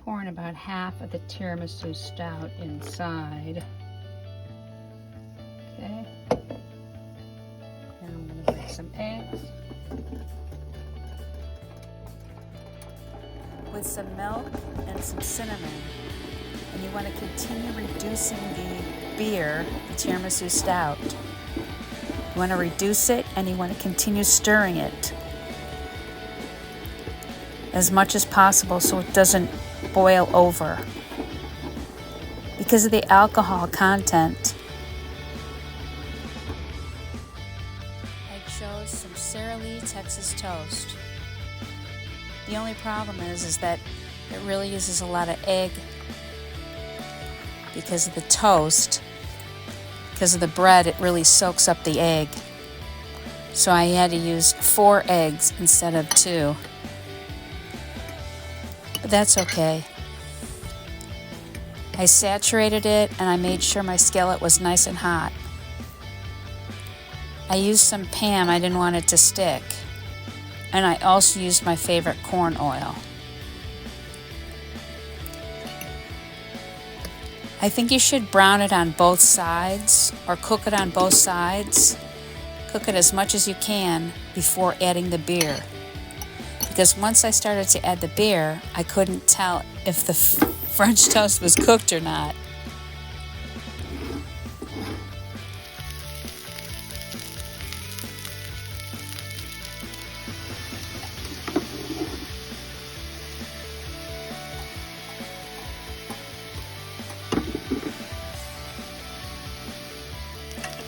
pouring about half of the tiramisu stout inside. Okay. Now I'm going to put some eggs. With some milk and some cinnamon. And you want to continue reducing the beer, the tiramisu stout. You want to reduce it and you want to continue stirring it as much as possible so it doesn't boil over. Because of the alcohol content, I chose some Sara Lee Texas toast. The only problem is that it really uses a lot of egg because of the toast. Because of the bread, it really soaks up the egg. So I had to use 4 eggs instead of 2. But that's okay. I saturated it and I made sure my skillet was nice and hot. I used some Pam, I didn't want it to stick. And I also used my favorite corn oil. I think you should brown it on both sides or cook it on both sides. Cook it as much as you can before adding the beer. Because once I started to add the beer, I couldn't tell if the French toast was cooked or not.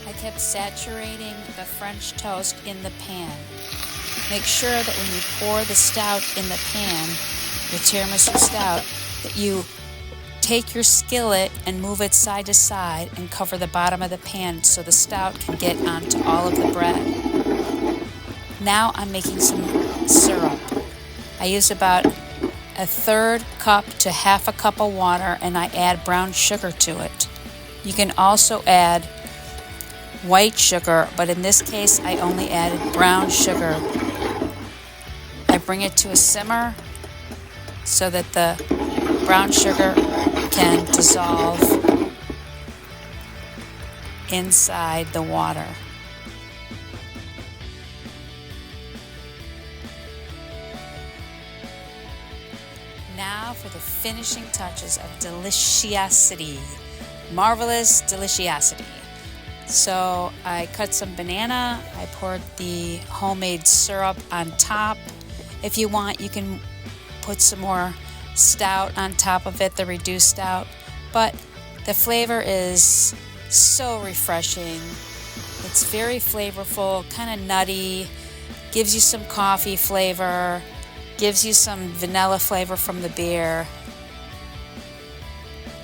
I kept saturating the French toast in the pan. Make sure that when you pour the stout in the pan, the tiramisu stout, that you take your skillet and move it side to side and cover the bottom of the pan so the stout can get onto all of the bread. Now I'm making some syrup. I use about 1/3 cup to 1/2 cup of water and I add brown sugar to it. You can also add white sugar, but in this case I only added brown sugar. I bring it to a simmer so that the brown sugar can dissolve inside the water. Now for the finishing touches of deliciosity. Marvelous deliciosity. So I cut some banana, I poured the homemade syrup on top. If you want, you can put some more stout on top of it, the reduced stout. But the flavor is so refreshing. It's very flavorful, kind of nutty, gives you some coffee flavor, gives you some vanilla flavor from the beer.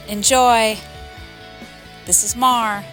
Enjoy! This is Mar.